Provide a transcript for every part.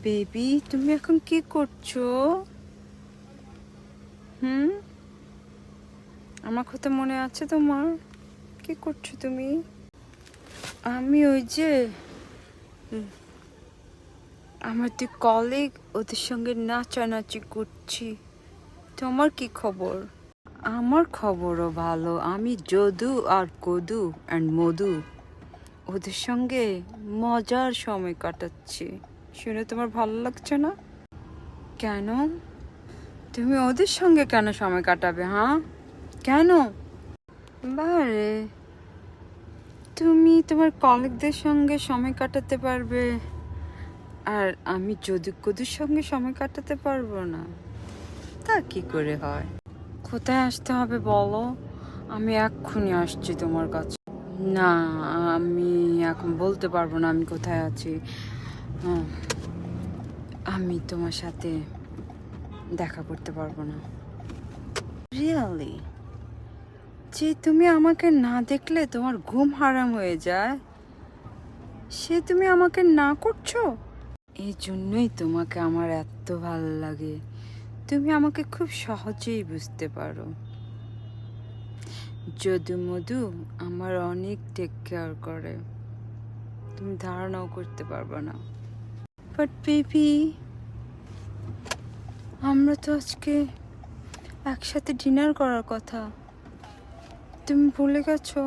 Baby, তুমি এখন কি করছো? আমার কথা মনে আছে তোমার? কি করছো তুমি? আমি ওই যে আমার দুই কলিগ, ওদের সঙ্গে নাচানাচি করছি। তোমার কি খবর? আমার খবরও ভালো। আমি যদু আর কদু অ্যান্ড মধু ওদের সঙ্গে মজার সময় কাটাচ্ছি। শুনে তোমার ভালো লাগছে না? কেন? তুমি ওদের সঙ্গে কেন সময় কাটাবে? হ্যাঁ, কেন? বারে, তুমি তোমার কলিগদের সঙ্গে সময় কাটাতে পারবে, আর আমি যদু কদুর সঙ্গে সময় কাটাতে পারবো না? তা কি করে হয়? কোথায় আসতে হবে বলো? আমি এক্ষুনি আসছি তোমার কাছে। না, আমি এখন বলতে পারবো না আমি কোথায় আছি। আহ, আমি তোমার সাথে দেখা করতে পারবো না। রিয়েলি? যে তুমি আমাকে না দেখলে তোমার ঘুম হারাম হয়ে যায়, সে তুমি আমাকে না করছো? এই জন্যই তোমাকে আমার এত ভালো লাগে। তুমি আমাকে খুব সহজেই বুঝতে পারো। যদু মধু আমার অনেক টেক কেয়ার করে, তুমি ধারণাও করতে পারবে না। বাট বেবি, আমরা তো আজকে একসাথে ডিনার করার কথা, তুমি ভুলে গেছো?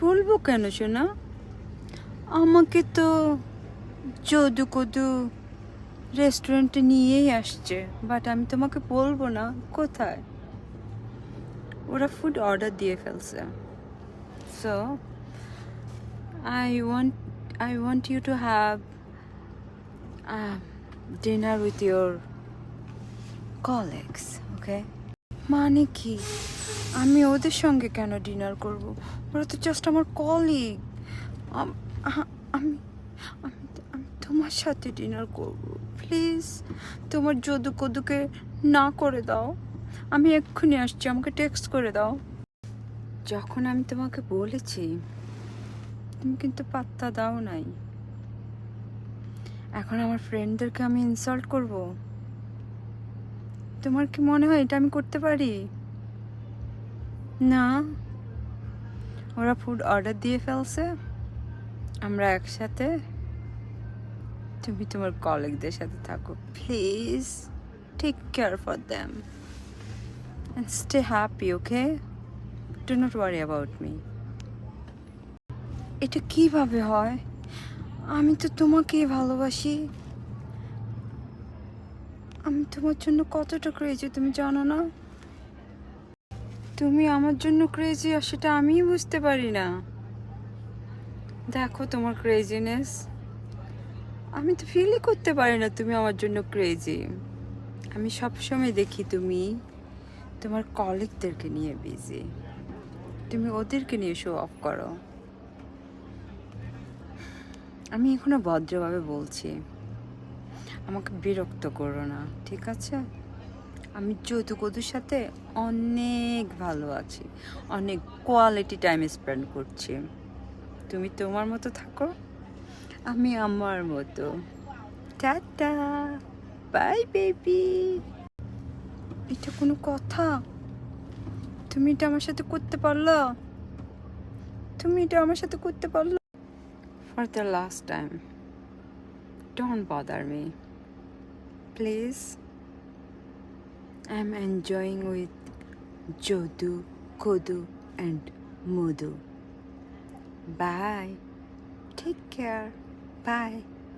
বলবো কেন শোনা? আমাকে তো যদু কদু রেস্টুরেন্টে নিয়েই আসছে, বাট আমি তোমাকে বলবো না কোথায়। ওরা ফুড অর্ডার দিয়ে ফেলছে। So I want you to have dinner with your colleagues, okay? মানে কি? আমি ওদের সঙ্গে কেন ডিনার করব? ওরা তো জাস্ট আমার কলিগ। আমি আমি আমি তোমার সাথে ডিনার করব। প্লিজ, তোমার যদু কদুকে না করে দাও। আমি এক্ষুনি আসছি, আমাকে টেক্সট করে দাও। যখন আমি তোমাকে বলেছি, তুমি কিন্তু পাত্তা দাও নাই। এখন আমার ফ্রেন্ডদেরকে আমি ইনসাল্ট করব? তোমার কি মনে হয় এটা আমি করতে পারি? না, ওরা ফুড অর্ডার দিয়ে ফেলছে, আমরা একসাথে। তুমি তোমার কলিগদের সাথে থাকো please. Take care for them and stay happy, okay? Do not worry about me. এটা কিভাবে হয়? আমি তো তোমাকেই ভালোবাসি। আমি তোমার জন্য কতটা ক্রেজি তুমি জানো না? তুমি আমার জন্য ক্রেজি, আর সেটা আমিই বুঝতে পারি না। দেখো তোমার ক্রেজিনেস, আমি তো ফিলই করতে পারি না তুমি আমার জন্য ক্রেজি। আমি সবসময় দেখি তুমি তোমার কলিগদেরকে নিয়ে বিজি, তুমি ওদেরকে নিয়ে শো অফ করো। আমি এখনো ভদ্রভাবে বলছি, আমাকে বিরক্ত করো না, ঠিক আছে? আমি যদু কদুর সাথে অনেক ভালো আছি, অনেক কোয়ালিটি টাইম স্পেন্ড করছি। তুমি তোমার মতো থাকো, আমি আমার মতো। Tata, bye baby. এটা কোনো কথা? তুমি এটা আমার সাথে করতে পারলো? তুমি এটা আমার সাথে করতে পারলো? For the last time, don't bother me please. I'm enjoying with Jodu, Kodu and Modu. Bye. Take care. Bye.